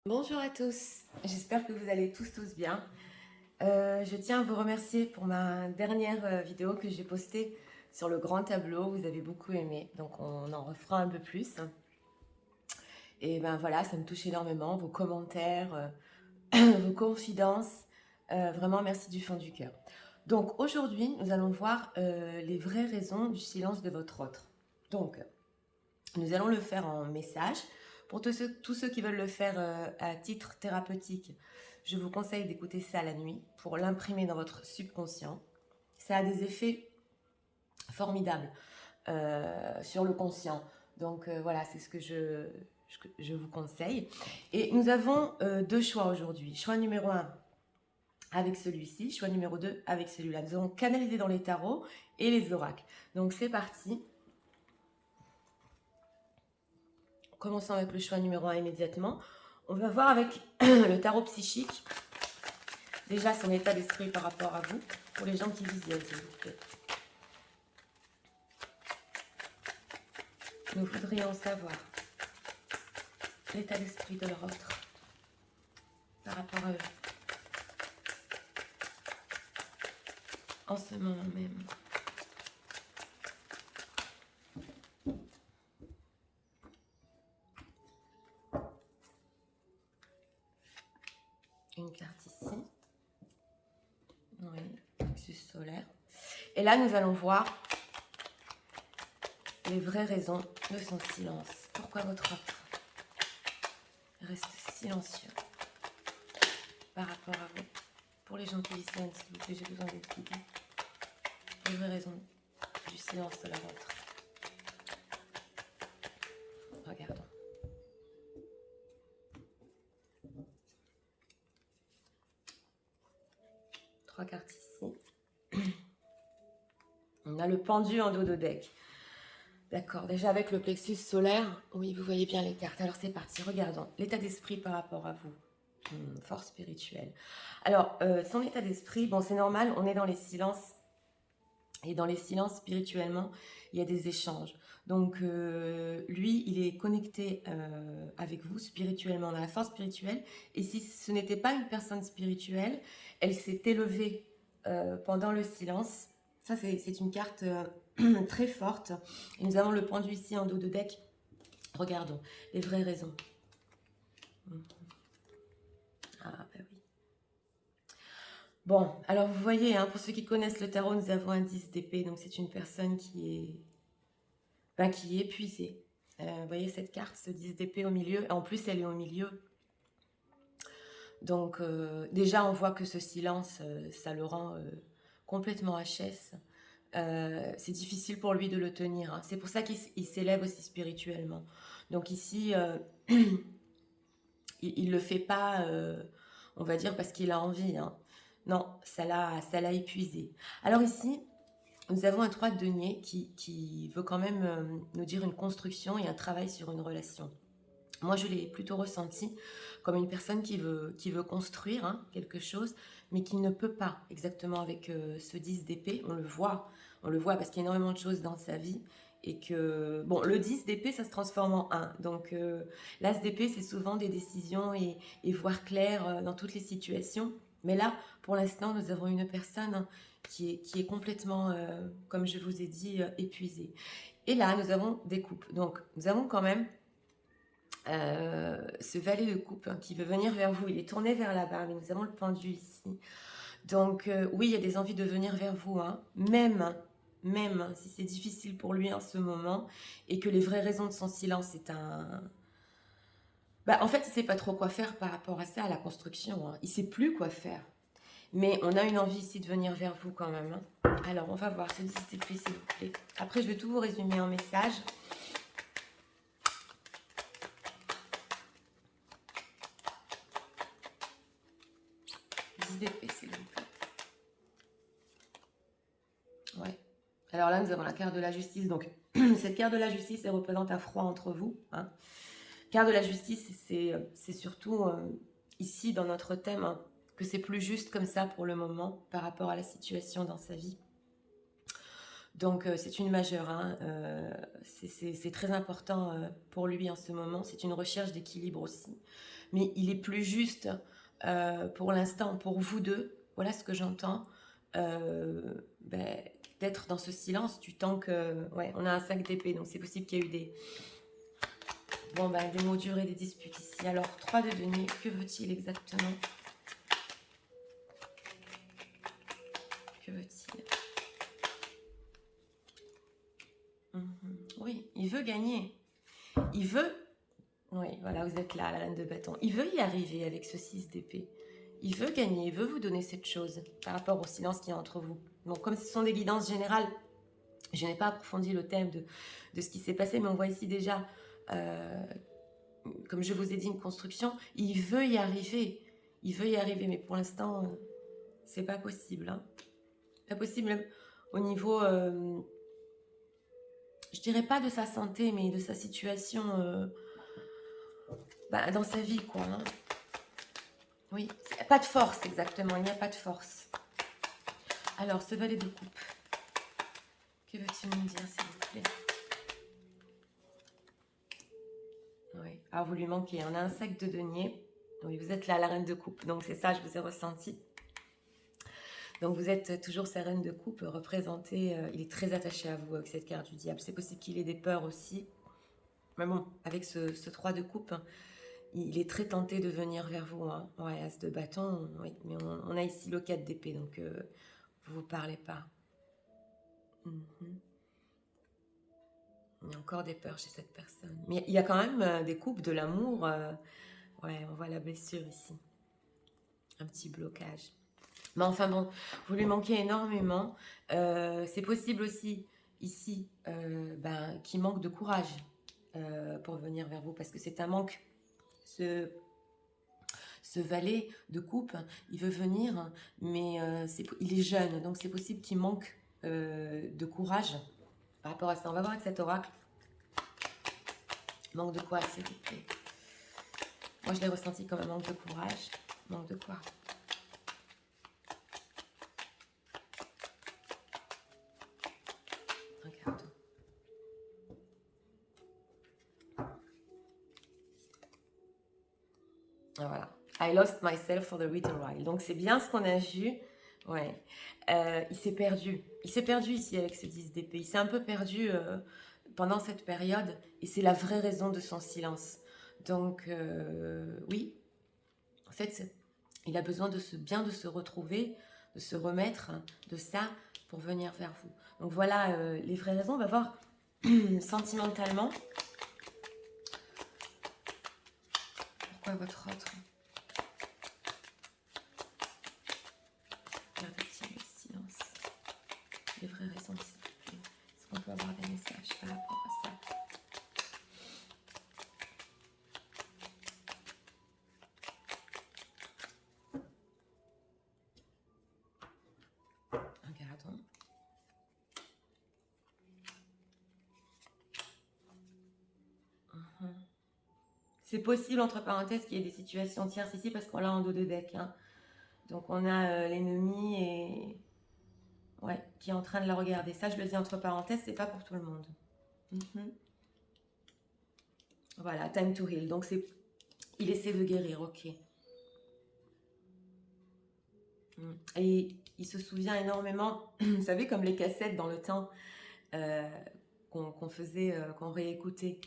Bonjour à tous, j'espère que vous allez tous bien. Je tiens à vous remercier pour ma dernière vidéo que j'ai postée sur le grand tableau. Vous avez beaucoup aimé, donc on en refera un peu plus. Et ben voilà, ça me touche énormément, vos commentaires, vos confidences. Vraiment, merci du fond du cœur. Donc aujourd'hui, nous allons voir les vraies raisons du silence de votre autre. Donc, nous allons le faire en message. Pour tous ceux qui veulent le faire à titre thérapeutique, je vous conseille d'écouter ça la nuit pour l'imprimer dans votre subconscient. Ça a des effets formidables sur le conscient. Donc voilà, c'est ce que je vous conseille. Et nous avons deux choix aujourd'hui. Choix numéro 1 avec celui-ci, choix numéro 2 avec celui-là. Nous allons canaliser dans les tarots et les oracles. Donc c'est parti. Commençons avec le choix numéro 1 immédiatement. On va voir avec le tarot psychique, déjà son état d'esprit par rapport à vous, pour les gens qui visionnent, s'il vous plaît. Nous voudrions savoir l'état d'esprit de leur autre par rapport à eux, en ce moment même. Une carte ici. Oui, plexus solaire. Et là, nous allons voir les vraies raisons de son silence. Pourquoi votre autre reste silencieux par rapport à vous? Pour les gens qui visionnent, s'il vous plaît, j'ai besoin d'être guidée. Les vraies raisons du silence de la vôtre. Regardons. Trois cartes ici. On a le pendu en dos de deck. D'accord, déjà avec le plexus solaire, oui, vous voyez bien les cartes. Alors c'est parti, regardons. L'état d'esprit par rapport à vous. Force spirituelle. Alors, son état d'esprit, bon, c'est normal, on est dans les silences. Et dans les silences, spirituellement, il y a des échanges. Donc, lui, il est connecté avec vous spirituellement, dans la force spirituelle. Et si ce n'était pas une personne spirituelle, elle s'est élevée pendant le silence. Ça, c'est une carte très forte. Et nous avons le pendu ici en dos de deck. Regardons les vraies raisons. Ah, bah oui. Bon, alors vous voyez, hein, pour ceux qui connaissent le tarot, nous avons un 10 d'épée. Donc, c'est une personne qui est épuisée. Vous voyez cette carte, ce 10 d'épée au milieu. En plus, elle est au milieu. Donc, déjà, on voit que ce silence, ça le rend complètement HS. C'est difficile pour lui de le tenir. Hein. C'est pour ça qu'il s'élève aussi spirituellement. Donc ici, il ne le fait pas, on va dire, parce qu'il a envie. Hein. Non, ça l'a épuisé. Alors ici, nous avons un 3 de denier qui veut quand même nous dire une construction et un travail sur une relation. Moi, je l'ai plutôt ressenti comme une personne qui veut construire hein, quelque chose, mais qui ne peut pas exactement avec ce 10 d'épée. On le voit parce qu'il y a énormément de choses dans sa vie. Et que, bon, le 10 d'épée, ça se transforme en 1. Donc, l'as d'épée, c'est souvent des décisions et voir clair dans toutes les situations. Mais là, pour l'instant, nous avons une personne hein, qui est complètement, comme je vous ai dit, épuisée. Et là, nous avons des coupes. Donc, nous avons quand même ce valet de coupe hein, qui veut venir vers vous. Il est tourné vers là-bas, mais nous avons le pendu ici. Donc, oui, il y a des envies de venir vers vous, hein, même si c'est difficile pour lui en ce moment, et que les vraies raisons de son silence, c'est un... Bah, en fait, il ne sait pas trop quoi faire par rapport à ça, à la construction. Hein. Il ne sait plus quoi faire. Mais on a une envie ici de venir vers vous quand même. Hein. Alors, on va voir ce 10 d'épée, s'il vous plaît. Après, je vais tout vous résumer en message. 10 d'épée, s'il vous plaît. Ouais. Alors là, nous avons la carte de la justice. Donc, cette carte de la justice, elle représente un froid entre vous. Hein. Carte de la justice, c'est surtout ici, dans notre thème, hein, que c'est plus juste comme ça pour le moment par rapport à la situation dans sa vie. Donc c'est une majeure, hein. C'est très important pour lui en ce moment. C'est une recherche d'équilibre aussi. Mais il est plus juste pour l'instant pour vous deux. Voilà ce que j'entends. Ben, d'être dans ce silence du temps que... Ouais, on a un 5 d'épée, donc c'est possible qu'il y ait eu des... Bon, ben, des mots durs et des disputes ici. Alors, 3 de denier, que veut-il exactement? Que veut-il? Oui, il veut gagner. Il veut... Oui, voilà, vous êtes là, la reine de bâton. Il veut y arriver avec ce 6 d'épée. Il veut gagner, il veut vous donner cette chose par rapport au silence qui est entre vous. Donc, comme ce sont des guidances générales, je n'ai pas approfondi le thème de ce qui s'est passé, mais on voit ici déjà, comme je vous ai dit, une construction. Il veut y arriver. Il veut y arriver, mais pour l'instant, c'est pas possible. Hein. Pas possible même au niveau... je dirais pas de sa santé, mais de sa situation dans sa vie, quoi. Hein. Oui, pas de force, exactement. Il n'y a pas de force. Alors, ce valet de coupe, que veux-tu me dire, s'il vous plaît? Oui, alors vous lui manquez. On a un sac de denier. Oui, vous êtes là, la reine de coupe. Donc, c'est ça, je vous ai ressenti. Donc, vous êtes toujours sa reine de coupe représentée. Il est très attaché à vous avec cette carte du diable. C'est possible qu'il ait des peurs aussi. Mais bon, avec ce 3 de coupe, il est très tenté de venir vers vous. Hein. Ouais, as de bâton, oui. Mais on a ici le 4 d'épée, donc vous ne parlez pas. Il y a encore des peurs chez cette personne. Mais il y a quand même des coupes, de l'amour. Ouais, on voit la blessure ici. Un petit blocage. Mais enfin bon, vous lui manquez énormément. C'est possible aussi ici qu'il manque de courage pour venir vers vous parce que c'est un manque. Ce valet de coupe, il veut venir, mais il est jeune, donc c'est possible qu'il manque de courage par rapport à ça. On va voir avec cet oracle. Manque de quoi, s'il vous plaît? Moi, je l'ai ressenti comme un manque de courage. Manque de quoi? Regarde. Voilà. I lost myself for the little while. Donc, c'est bien ce qu'on a vu. Ouais. Il s'est perdu. Il s'est perdu ici avec ce 10 d'épée. Il s'est un peu perdu pendant cette période. Et c'est la vraie raison de son silence. Donc, oui. En fait, il a besoin de bien de se retrouver, de se remettre de ça pour venir vers vous. Donc, voilà les vraies raisons. On va voir sentimentalement. Pourquoi votre autre? Regardez-t-il le silence? Les vraies raisons, s'il vous plaît. Est-ce qu'on peut avoir des messages par rapport à ça? Regardons. C'est possible, entre parenthèses, qu'il y ait des situations tierces ici parce qu'on l'a en dos de deck. Hein. Donc on a l'ennemi et... Ouais, qui est en train de la regarder. Ça, je le dis entre parenthèses, c'est pas pour tout le monde. Voilà, time to heal. Donc il essaie de guérir, ok. Et il se souvient énormément, vous savez, comme les cassettes dans le temps qu'on faisait, qu'on réécoutait.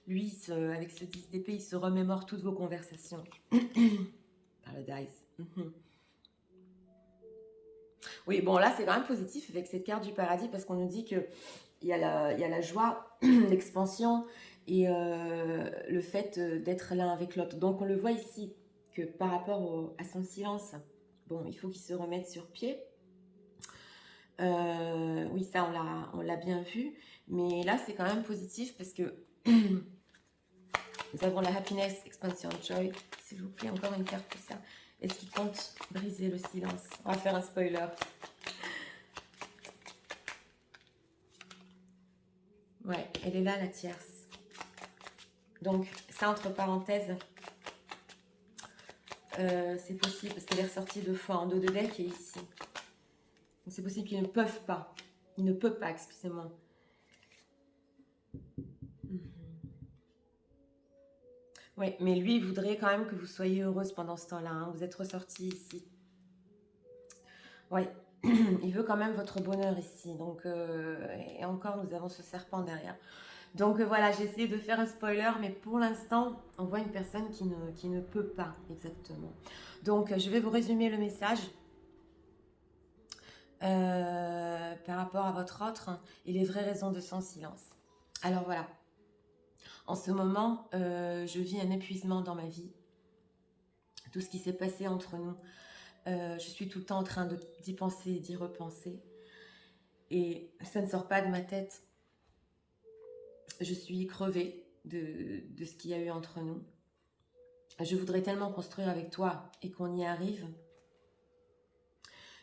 Lui, avec ce 10 d'épée, il se remémore toutes vos conversations. Paradise. Oui, bon, là, c'est quand même positif avec cette carte du paradis parce qu'on nous dit qu'il y a la joie, l'expansion et le fait d'être l'un avec l'autre. Donc, on le voit ici que par rapport à son silence, bon, il faut qu'il se remette sur pied. Oui, ça, on l'a bien vu. Mais là, c'est quand même positif parce que nous avons la happiness, expansion, joy. S'il vous plaît, encore une carte pour ça. Est-ce qu'il compte briser le silence? On va faire un spoiler. Ouais, elle est là, la tierce. Donc, ça, entre parenthèses, c'est possible parce qu'elle est ressortie 2 fois en dos de deck et ici. C'est possible qu'ils ne peuvent pas. Il ne peut pas, excusez-moi. Oui, mais lui, il voudrait quand même que vous soyez heureuse pendant ce temps-là. Hein. Vous êtes ressorti ici. Oui, il veut quand même votre bonheur ici. Donc, et encore, nous avons ce serpent derrière. Donc voilà, j'ai essayé de faire un spoiler, mais pour l'instant, on voit une personne qui ne peut pas exactement. Donc, je vais vous résumer le message par rapport à votre autre et les vraies raisons de son silence. Alors voilà, en ce moment, je vis un épuisement dans ma vie. Tout ce qui s'est passé entre nous, je suis tout le temps en train d'y penser, d'y repenser. Et ça ne sort pas de ma tête. Je suis crevée de ce qu'il y a eu entre nous. Je voudrais tellement construire avec toi et qu'on y arrive.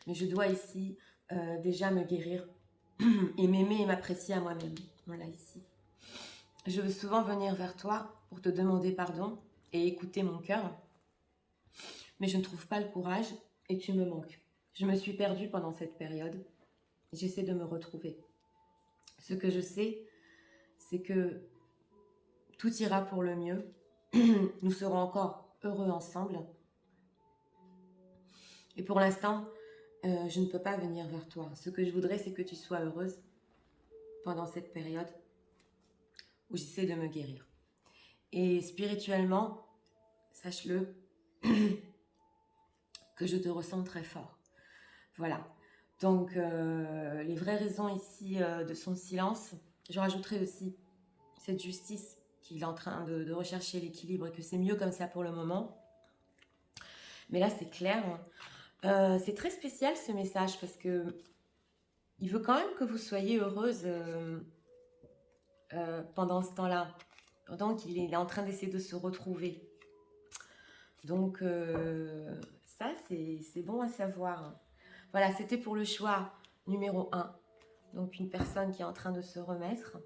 Mais je dois ici déjà me guérir et m'aimer et m'apprécier à moi-même. Voilà, ici. Je veux souvent venir vers toi pour te demander pardon et écouter mon cœur. Mais je ne trouve pas le courage et tu me manques. Je me suis perdue pendant cette période. J'essaie de me retrouver. Ce que je sais, c'est que tout ira pour le mieux. Nous serons encore heureux ensemble. Et pour l'instant, je ne peux pas venir vers toi. Ce que je voudrais, c'est que tu sois heureuse pendant cette période où j'essaie de me guérir. Et spirituellement, sache-le, que je te ressens très fort. Voilà. Donc, les vraies raisons ici de son silence, je rajouterai aussi cette justice qu'il est en train de rechercher l'équilibre et que c'est mieux comme ça pour le moment. Mais là, c'est clair. C'est très spécial ce message parce que il veut quand même que vous soyez heureuse pendant ce temps-là, pendant qu'il est en train d'essayer de se retrouver. Donc, ça, c'est bon à savoir. Voilà, c'était pour le choix numéro 1. Donc, une personne qui est en train de se remettre.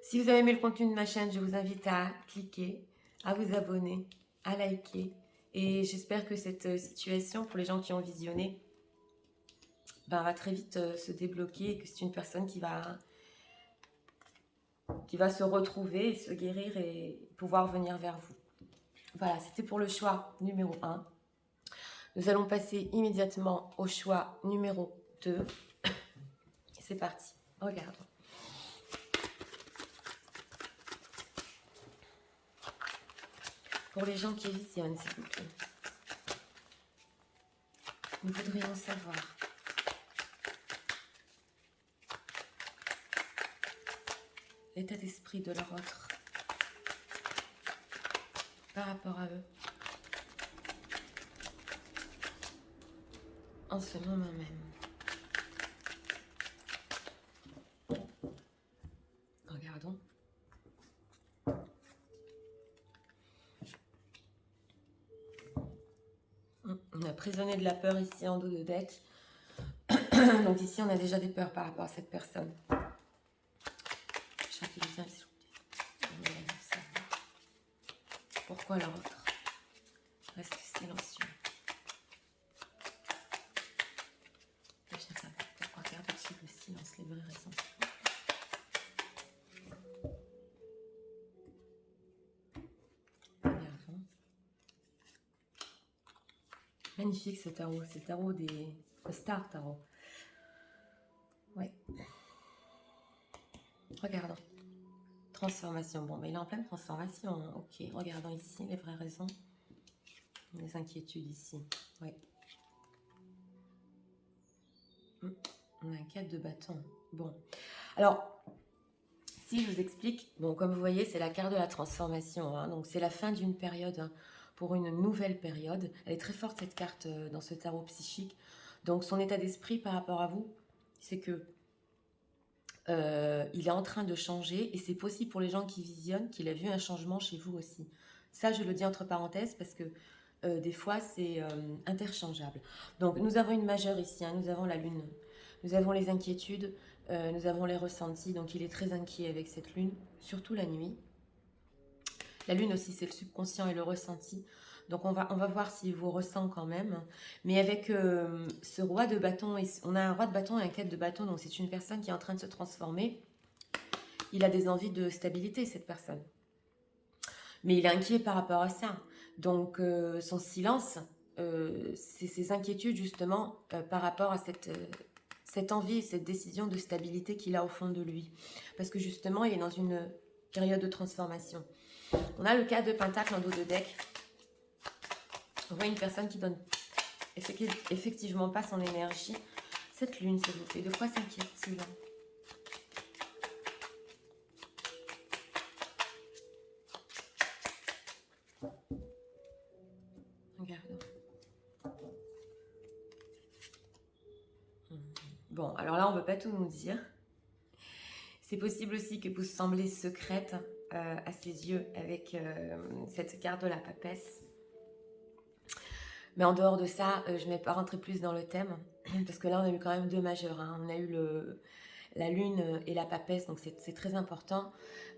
Si vous avez aimé le contenu de ma chaîne, je vous invite à cliquer, à vous abonner, à liker. Et j'espère que cette situation, pour les gens qui ont visionné, va très vite se débloquer et que c'est une personne qui va se retrouver et se guérir et pouvoir venir vers vous. Voilà, c'était pour le choix numéro 1. Nous allons passer immédiatement au choix numéro 2. C'est parti, regardons. Pour les gens qui visionnent, s'il vous plaît. Nous voudrions savoir l'état d'esprit de leur autre par rapport à eux en ce moment même. Regardons. On a prisonnier de la peur ici en dos de deck. Donc ici, on a déjà des peurs par rapport à cette personne. Pourquoi leur autre reste silencieux? Pourquoi garde-t-il le silence, les vraies raisons? Regardons. Magnifique ce tarot, c'est le tarot des Star Tarot. Ouais. Regardons. Transformation. Bon, mais il est en pleine transformation. Hein. Ok, regardons ici les vraies raisons. Les inquiétudes ici. Oui. On a un 4 de bâton. Bon. Alors, si je vous explique, bon, comme vous voyez, c'est la carte de la transformation. Hein, donc, c'est la fin d'une période hein, pour une nouvelle période. Elle est très forte, cette carte, dans ce tarot psychique. Donc, son état d'esprit par rapport à vous, c'est que il est en train de changer et c'est possible pour les gens qui visionnent qu'il a vu un changement chez vous aussi. Ça, je le dis entre parenthèses parce que des fois, c'est interchangeable. Donc, nous avons une majeure ici, hein, nous avons la lune, nous avons les inquiétudes, nous avons les ressentis. Donc, il est très inquiet avec cette lune, surtout la nuit. La lune aussi, c'est le subconscient et le ressenti. Donc on va voir s'il vous ressent quand même. Mais avec ce roi de bâton, on a un roi de bâton et un 4 de bâton, donc c'est une personne qui est en train de se transformer. Il a des envies de stabilité, cette personne. Mais il est inquiet par rapport à ça. Donc son silence, c'est ses inquiétudes justement par rapport à cette envie, cette décision de stabilité qu'il a au fond de lui. Parce que justement, il est dans une période de transformation. On a le cas de Pentacle en dos de deck. On voit une personne qui donne effectivement pas son énergie. Cette lune, s'il vous plaît, de quoi s'inquiète-t-il? Regardons. Bon, alors là, on ne veut pas tout nous dire. C'est possible aussi que vous semblez secrète à ses yeux avec cette carte de la papesse. Mais en dehors de ça, je ne vais pas rentrer plus dans le thème, parce que là, on a eu quand même deux majeurs. Hein. On a eu la lune et la papesse, donc c'est très important.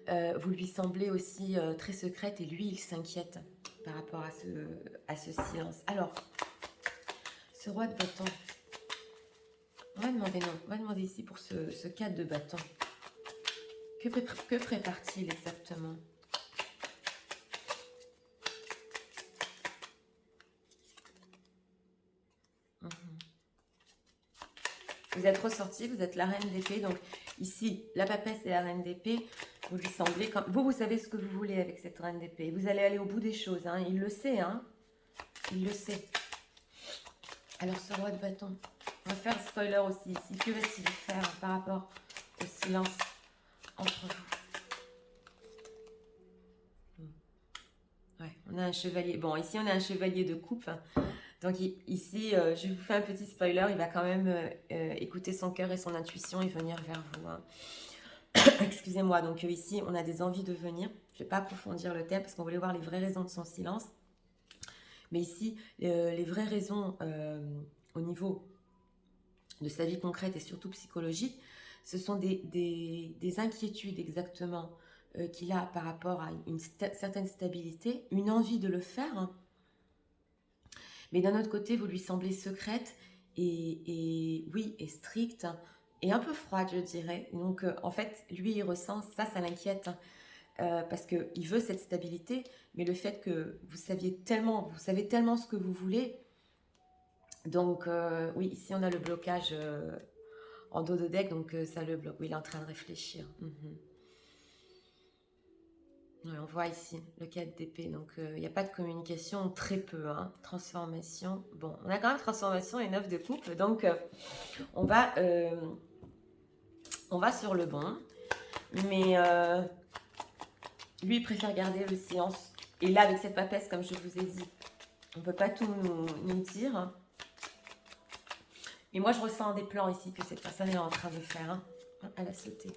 Vous lui semblez aussi très secrète, et lui, il s'inquiète par rapport à ce silence. Alors, ce roi de bâton, on va demander, non, on va demander ici pour ce 4 de bâton. Que prépare-t-il exactement? Vous êtes ressorti, vous êtes la reine d'épée. Donc ici, la papesse et la reine d'épée, vous lui semblez... Vous savez ce que vous voulez avec cette reine d'épée. Vous allez aller au bout des choses. Hein. Il le sait. Hein. Il le sait. Alors, ce roi de bâton. On va faire spoiler aussi ici. Que va-t-il faire par rapport au silence entre vous? Ouais, on a un chevalier. Bon, ici, on a un chevalier de coupe. Donc ici, je vous fais un petit spoiler, il va quand même écouter son cœur et son intuition et venir vers vous. Hein. Excusez-moi, donc ici, on a des envies de venir. Je ne vais pas approfondir le thème parce qu'on voulait voir les vraies raisons de son silence. Mais ici, les vraies raisons au niveau de sa vie concrète et surtout psychologique, ce sont des inquiétudes exactement qu'il a par rapport à une certaine stabilité, une envie de le faire, hein. Mais d'un autre côté, vous lui semblez secrète et oui, et stricte et un peu froide, je dirais. Donc, en fait, lui, il ressent ça l'inquiète parce qu'il veut cette stabilité, mais le fait que vous savez tellement ce que vous voulez. Donc, oui, ici, on a le blocage en dos de deck, donc ça le bloque. Oui, il est en train de réfléchir. Ouais, on voit ici le 4 d'épée, donc il n'y a pas de communication, très peu. Hein. Transformation, bon, on a quand même transformation et 9 de coupe, donc on va sur le bon. Mais lui, il préfère garder le silence. Et là, avec cette papesse, comme je vous ai dit, on ne peut pas tout nous dire. Mais moi, je ressens des plans ici que cette personne est en train de faire. Hein. Elle a sauté.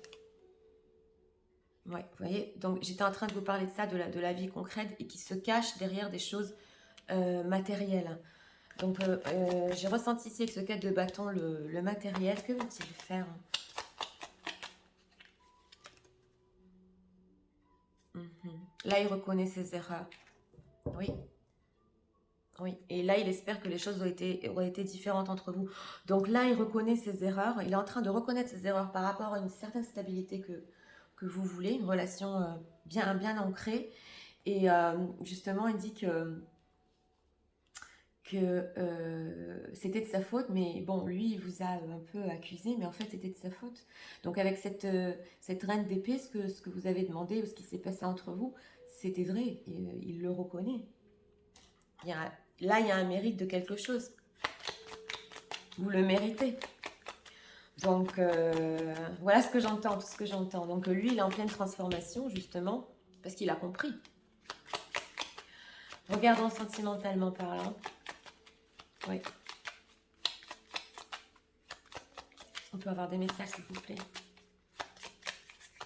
Ouais, vous voyez, donc j'étais en train de vous parler de ça, de la vie concrète et qui se cache derrière des choses matérielles. Donc j'ai ressenti ici avec ce 4 de bâton le matériel. Que veut-il faire? Là, il reconnaît ses erreurs. Oui. Oui, et là, il espère que les choses auraient été différentes entre vous. Donc là, il reconnaît ses erreurs. Il est en train de reconnaître ses erreurs par rapport à une certaine stabilité que vous voulez, une relation bien ancrée. Et justement, il dit que c'était de sa faute, mais bon, lui, il vous a un peu accusé, mais en fait, c'était de sa faute. Donc avec cette reine d'épée, ce que vous avez demandé ou ce qui s'est passé entre vous, c'était vrai, et, il le reconnaît. Là, il y a un mérite de quelque chose. Vous le méritez. Donc, voilà ce que j'entends, tout ce que j'entends. Donc, lui, il est en pleine transformation, justement, parce qu'il a compris. Regardons sentimentalement parlant. Oui. On peut avoir des messages, s'il vous plaît,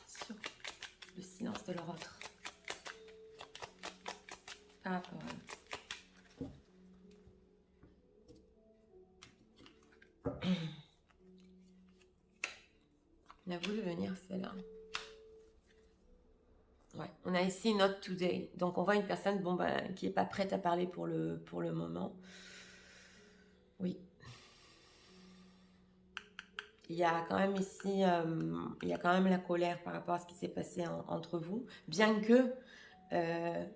sur le silence de leur autre. Par rapport à eux. Il a voulu venir, celle-là. Ouais, On a ici not today. Donc on voit une personne bon, ben, qui n'est pas prête à parler pour le moment. Oui. Il y a quand même ici, il y a quand même la colère par rapport à ce qui s'est passé entre vous, bien que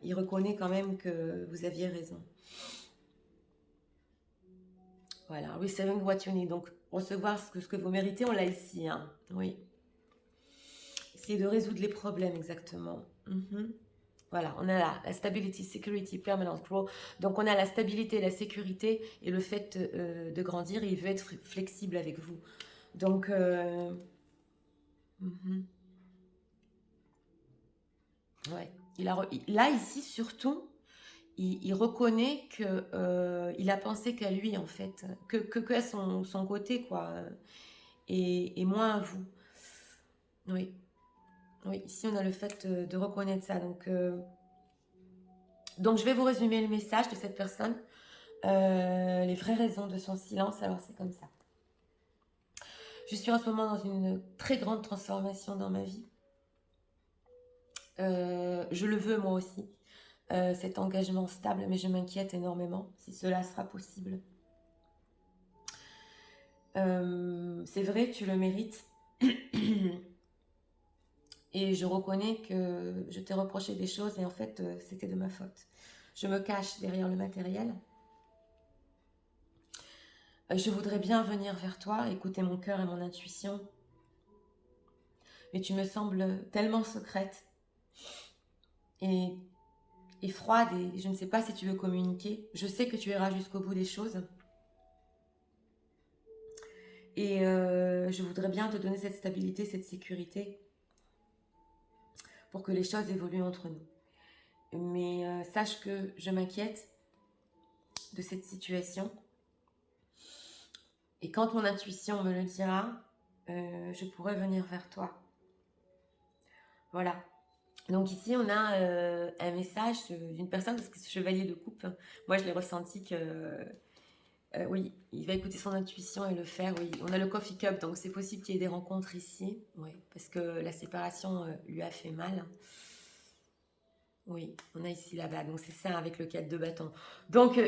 il reconnaît quand même que vous aviez raison. Voilà, receiving what you need. Donc, recevoir ce que vous méritez, on l'a ici. Hein. Oui. Essayez de résoudre les problèmes, exactement. Voilà, on a la stability, security, permanent growth. Donc, on a la stabilité, la sécurité et le fait de grandir. Et il veut être flexible avec vous. Donc, ouais. Là, ici, surtout, il reconnaît que il a pensé qu'à lui, en fait, que à son côté, quoi, et moins à vous. Oui. Oui, ici, on a le fait de reconnaître ça. Donc, je vais vous résumer le message de cette personne. Les vraies raisons de son silence, alors c'est comme ça. Je suis en ce moment dans une très grande transformation dans ma vie. Je le veux moi aussi. Cet engagement stable, mais je m'inquiète énormément si cela sera possible. C'est vrai, tu le mérites. Et je reconnais que je t'ai reproché des choses et en fait, c'était de ma faute. Je me cache derrière le matériel. Je voudrais bien venir vers toi, écouter mon cœur et mon intuition. Mais tu me sembles tellement secrète et froide et je ne sais pas si tu veux communiquer. Je sais que tu iras jusqu'au bout des choses. Et je voudrais bien te donner cette stabilité, cette sécurité pour que les choses évoluent entre nous. Mais sache que je m'inquiète de cette situation. Et quand mon intuition me le dira, je pourrai venir vers toi. Voilà. Donc ici, on a un message d'une personne, parce que ce chevalier de coupe, moi je l'ai ressenti que... oui, il va écouter son intuition et le faire. Oui, on a le coffee cup, donc c'est possible qu'il y ait des rencontres ici. Oui, parce que la séparation lui a fait mal. Oui, on a ici là-bas, donc c'est ça avec le 4 de bâton. Donc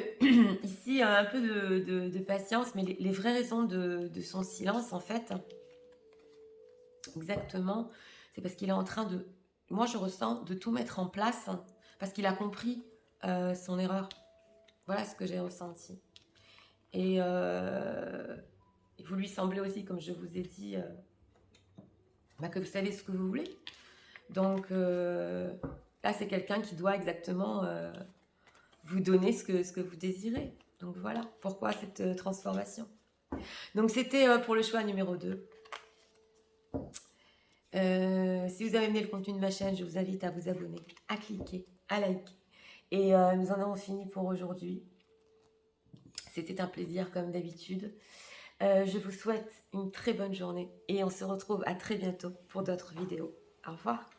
ici, un peu de patience, mais les vraies raisons de son silence, en fait, exactement, c'est parce qu'il est en train de, moi je ressens, de tout mettre en place, parce qu'il a compris son erreur. Voilà ce que j'ai ressenti. Et vous lui semblez aussi, comme je vous ai dit, que vous savez ce que vous voulez. Donc là, c'est quelqu'un qui doit exactement vous donner ce que vous désirez. Donc voilà, pourquoi cette transformation. Donc c'était pour le choix numéro 2. Si vous avez aimé le contenu de ma chaîne, je vous invite à vous abonner, à cliquer, à liker. Et nous en avons fini pour aujourd'hui. C'était un plaisir comme d'habitude. Je vous souhaite une très bonne journée et on se retrouve à très bientôt pour d'autres vidéos. Au revoir.